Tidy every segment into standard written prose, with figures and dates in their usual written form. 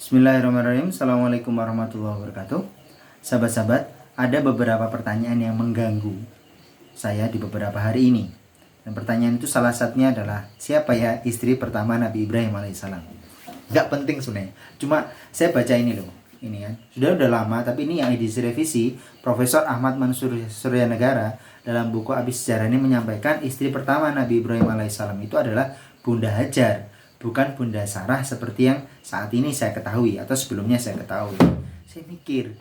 Bismillahirrahmanirrahim. Assalamualaikum warahmatullahi wabarakatuh. Sahabat-sahabat, ada beberapa pertanyaan yang mengganggu saya di beberapa hari ini. Dan pertanyaan itu salah satunya adalah, siapa ya istri pertama Nabi Ibrahim alaihissalam? Gak penting sebenarnya. Cuma saya baca ini loh. Ini kan sudah lama, tapi ini yang edisi revisi. Profesor Ahmad Mansur Suryanegara dalam buku Abis Sejarah ini menyampaikan istri pertama Nabi Ibrahim alaihissalam itu adalah Bunda Hajar, bukan Bunda Sarah seperti yang saat ini saya ketahui atau sebelumnya saya ketahui. Saya mikir,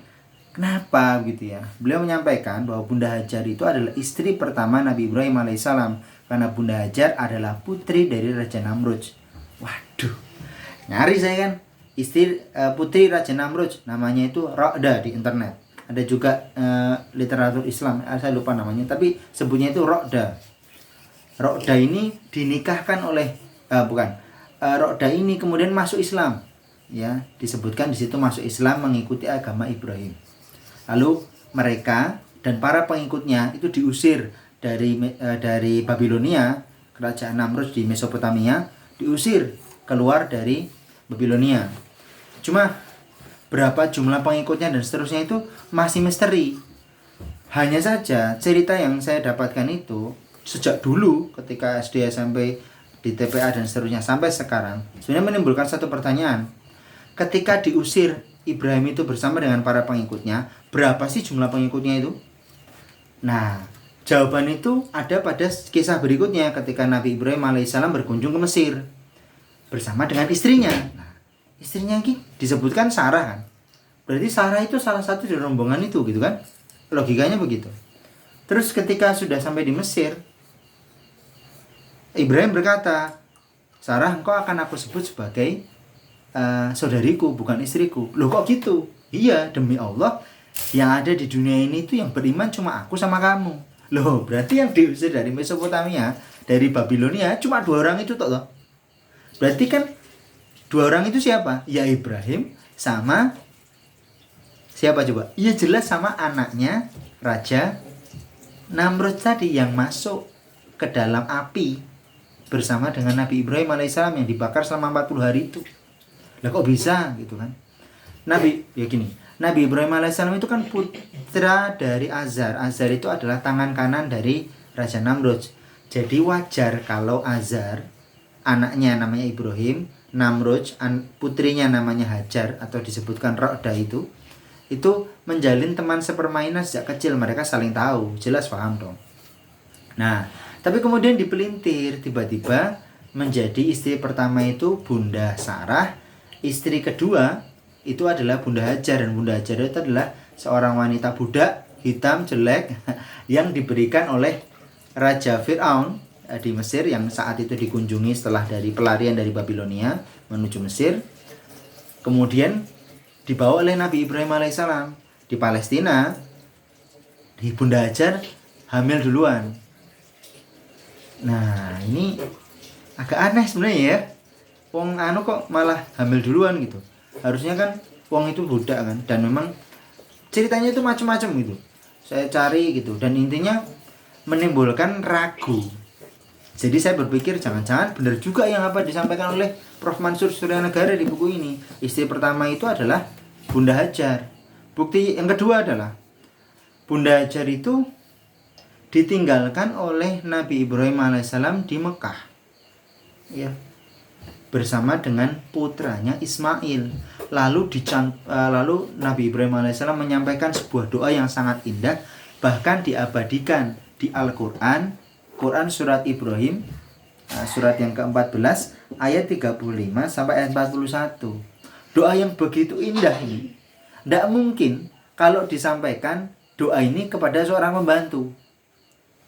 kenapa gitu ya? Beliau menyampaikan bahwa Bunda Hajar itu adalah istri pertama Nabi Ibrahim alaihissalam karena Bunda Hajar adalah putri dari Raja Namrud. Waduh, nyari saya kan. Putri Raja Namrud, namanya itu Ro'da di internet. Ada juga literatur Islam, saya lupa namanya, tapi sebutnya itu Ro'da. Ro'da ini dinikahkan oleh Ro'da ini kemudian masuk Islam, ya, disebutkan di situ masuk Islam mengikuti agama Ibrahim. Lalu mereka dan para pengikutnya itu diusir dari Babilonia, kerajaan Namrud di Mesopotamia, diusir keluar dari Babilonia. Cuma berapa jumlah pengikutnya dan seterusnya itu masih misteri. Hanya saja cerita yang saya dapatkan itu sejak dulu ketika SD, SMP, di TPA dan seterusnya sampai sekarang sebenarnya menimbulkan satu pertanyaan. Ketika diusir Ibrahim itu bersama dengan para pengikutnya, berapa sih jumlah pengikutnya itu? Nah, jawaban itu ada pada kisah berikutnya ketika Nabi Ibrahim alaihissalam berkunjung ke Mesir bersama dengan istrinya. Nah, istrinya ini disebutkan Sarah kan. Berarti Sarah itu salah satu dari rombongan itu gitu kan. Logikanya begitu. Terus ketika sudah sampai di Mesir, Ibrahim berkata, Sarah, engkau akan aku sebut sebagai saudariku, bukan istriku. Loh kok gitu? Iya, demi Allah, yang ada di dunia ini itu yang beriman cuma aku sama kamu. Loh, berarti yang diusir dari Mesopotamia, dari Babilonia, cuma 2 orang itu toh. Berarti kan 2 orang itu siapa? Ya Ibrahim sama siapa coba? Ya jelas sama anaknya Raja Namrud tadi yang masuk ke dalam api bersama dengan Nabi Ibrahim alaihissalam yang dibakar selama 40 hari itu. Lah kok bisa gitu kan? Nabi Ibrahim alaihissalam itu kan putra dari Azar. Azar itu adalah tangan kanan dari Raja Namrud. Jadi wajar kalau Azar, anaknya namanya Ibrahim, Namrud, putrinya namanya Hajar atau disebutkan Ro'da itu menjalin teman sepermainan sejak kecil. Mereka saling tahu, jelas paham dong. Nah, tapi kemudian dipelintir, tiba-tiba menjadi istri pertama itu Bunda Sarah, istri kedua itu adalah Bunda Hajar, dan Bunda Hajar itu adalah seorang wanita budak, hitam, jelek yang diberikan oleh Raja Fir'aun di Mesir yang saat itu dikunjungi setelah dari pelarian dari Babilonia menuju Mesir. Kemudian dibawa oleh Nabi Ibrahim alaihissalam di Palestina. Di Bunda Hajar hamil duluan. Nah, ini agak aneh sebenarnya ya. Wong kok malah hamil duluan gitu. Harusnya kan wong itu budak kan, dan memang ceritanya itu macam-macam gitu. Saya cari gitu dan intinya menimbulkan ragu. Jadi saya berpikir jangan-jangan benar juga yang apa disampaikan oleh Prof. Mansur Suryanegara di buku ini. Istri pertama itu adalah Bunda Hajar. Bukti yang kedua adalah Bunda Hajar itu ditinggalkan oleh Nabi Ibrahim alaihissalam di Mekah, ya, bersama dengan putranya Ismail. Lalu Nabi Ibrahim alaihissalam menyampaikan sebuah doa yang sangat indah, bahkan diabadikan di Al-Quran. Quran surat Ibrahim, surat yang ke-14 ayat 35 sampai ayat 41. Doa yang begitu indah ini tidak mungkin kalau disampaikan doa ini kepada seorang pembantu.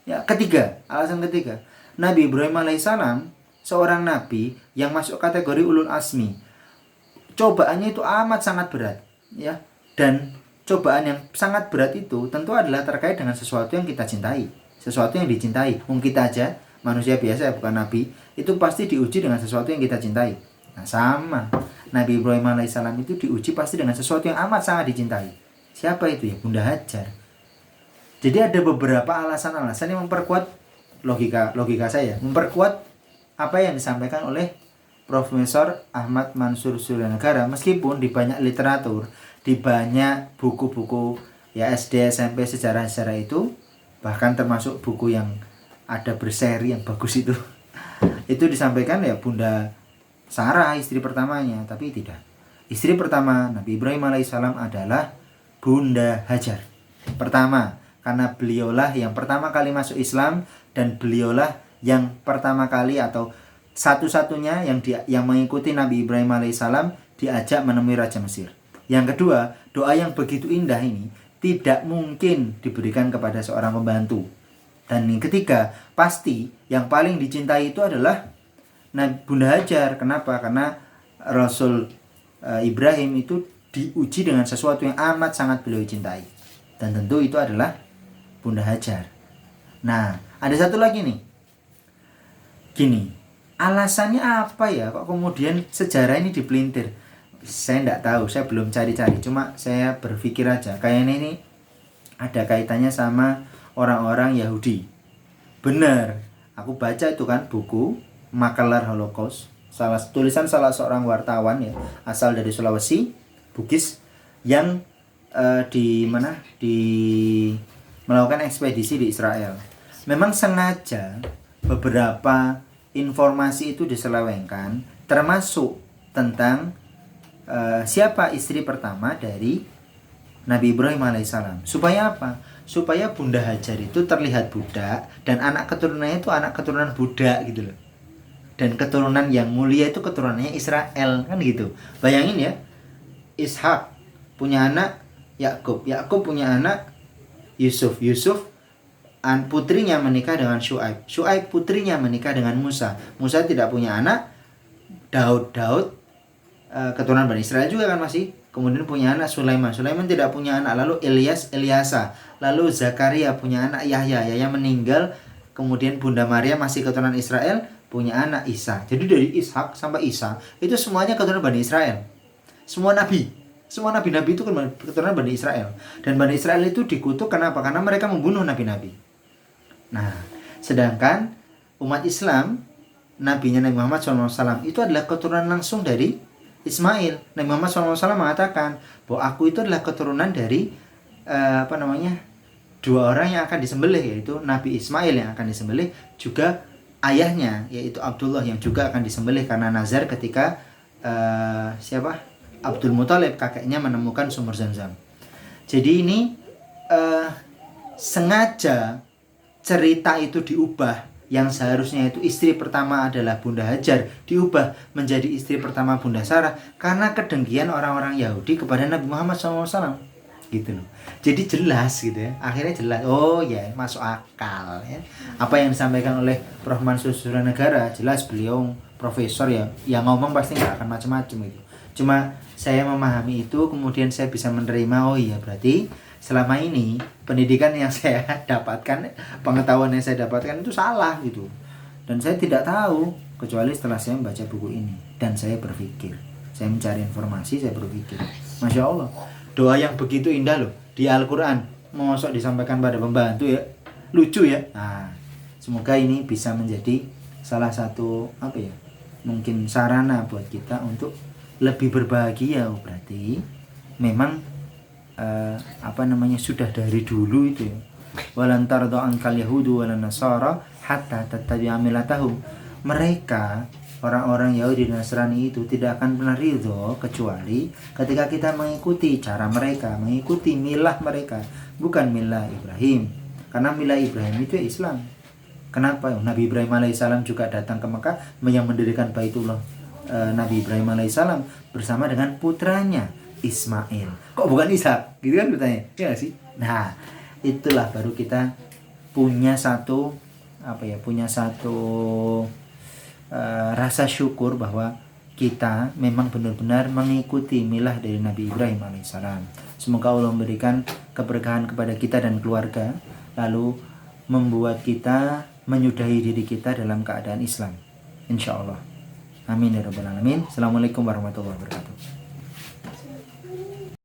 Ya, alasan ketiga, Nabi Ibrahim alaihissalam seorang nabi yang masuk kategori ulul asmi. Cobaannya itu amat sangat berat, ya. Dan cobaan yang sangat berat itu tentu adalah terkait dengan sesuatu yang kita cintai, sesuatu yang dicintai. Kita aja manusia biasa, bukan nabi, itu pasti diuji dengan sesuatu yang kita cintai. Nah, sama Nabi Ibrahim alaihissalam itu diuji pasti dengan sesuatu yang amat sangat dicintai. Siapa itu ya? Bunda Hajar. Jadi ada beberapa alasan-alasan yang memperkuat logika saya, memperkuat apa yang disampaikan oleh Profesor Ahmad Mansur Suryanegara, meskipun di banyak literatur, di banyak buku-buku ya SD, SMP, sejarah-sejarah itu, bahkan termasuk buku yang ada berseri yang bagus itu disampaikan ya Bunda Sarah istri pertamanya, tapi tidak. Istri pertama Nabi Ibrahim alaihissalam adalah Bunda Hajar. Pertama, karena beliaulah yang pertama kali masuk Islam dan beliaulah yang pertama kali atau satu-satunya yang mengikuti Nabi Ibrahim alaihissalam diajak menemui Raja Mesir. Yang kedua, doa yang begitu indah ini tidak mungkin diberikan kepada seorang pembantu. Dan yang ketiga, pasti yang paling dicintai itu adalah Bunda Hajar. Kenapa? Karena Rasul Ibrahim itu diuji dengan sesuatu yang amat sangat beliau cintai. Dan tentu itu adalah Bunda Hajar. Nah, ada satu lagi nih. Gini, alasannya apa ya kok kemudian sejarah ini dipelintir? Saya tidak tahu, saya belum cari-cari. Cuma saya berpikir aja, kayaknya ini ada kaitannya sama orang-orang Yahudi. Benar, aku baca itu kan buku Makalar Holocaust, tulisan salah seorang wartawan ya, asal dari Sulawesi, Bugis, yang melakukan ekspedisi di Israel. Memang sengaja beberapa informasi itu diselewengkan, termasuk tentang siapa istri pertama dari Nabi Ibrahim alaihissalam. Supaya apa? Supaya Bunda Hajar itu terlihat budak dan anak keturunannya itu anak keturunan budak gitu loh. Dan keturunan yang mulia itu keturunannya Israel, kan gitu. Bayangin ya, Ishak punya anak Yakub, Yakub punya anak Yusuf, Yusuf putrinya menikah dengan Syuaib, Syuaib putrinya menikah dengan Musa, Musa tidak punya anak, Daud keturunan Bani Israel juga kan masih. Kemudian punya anak Sulaiman, Sulaiman tidak punya anak, lalu Ilyasa, lalu Zakaria punya anak Yahya, Yahya meninggal. Kemudian Bunda Maria masih keturunan Israel, punya anak Isa. Jadi dari Ishak sampai Isa itu semuanya keturunan Bani Israel. Semua nabi-nabi itu keturunan Bani Israel. Dan Bani Israel itu dikutuk kenapa? Karena mereka membunuh nabi-nabi. Nah, sedangkan umat Islam, nabinya Nabi Muhammad SAW itu adalah keturunan langsung dari Ismail. Nabi Muhammad SAW mengatakan bahwa aku itu adalah keturunan dari dua orang yang akan disembelih, yaitu Nabi Ismail yang akan disembelih, juga ayahnya yaitu Abdullah yang juga akan disembelih karena nazar ketika Abdul Muthalib kakeknya menemukan sumur Zam-Zam. Jadi ini sengaja cerita itu diubah, yang seharusnya itu istri pertama adalah Bunda Hajar diubah menjadi istri pertama Bunda Sarah karena kedengkian orang-orang Yahudi kepada Nabi Muhammad SAW gitu loh. Jadi jelas gitu ya, akhirnya jelas, oh ya masuk akal ya apa yang disampaikan oleh Prof. Mansur Suryanegara. Jelas beliau profesor ya, yang ngomong pasti nggak akan macam-macam gitu. Cuma saya memahami itu, kemudian saya bisa menerima, oh iya berarti selama ini pendidikan yang saya dapatkan, pengetahuan yang saya dapatkan itu salah gitu. Dan saya tidak tahu kecuali setelah saya membaca buku ini dan saya berpikir, saya mencari informasi, saya berpikir, Masya Allah, doa yang begitu indah loh di Al-Quran, mosok disampaikan pada pembantu ya, lucu ya. Nah, semoga ini bisa menjadi salah satu mungkin sarana buat kita untuk lebih berbahagia. Berarti memang sudah dari dulu itu ya, walan tarda ankal yahudu walan nasara hatta tattabi'a millatahum. Mereka orang-orang Yahudi dan Nasrani itu tidak akan pernah ridho kecuali ketika kita mengikuti cara mereka, mengikuti milah mereka, bukan milah Ibrahim. Karena milah Ibrahim itu Islam. Kenapa? Nabi Ibrahim alaihissalam juga datang ke Mekah yang mendirikan Baitullah. Nabi Ibrahim alaihissalam bersama dengan putranya Ismail. Kok bukan Ishak? Gitu kan bertanya. Ya gak sih? Nah, itulah baru kita punya satu rasa syukur bahwa kita memang benar-benar mengikuti milah dari Nabi Ibrahim alaihissalam. Semoga Allah memberikan keberkahan kepada kita dan keluarga, lalu membuat kita menyudahi diri kita dalam keadaan Islam, insya Allah. Amin ya rabbal alamin. Assalamualaikum warahmatullahi wabarakatuh.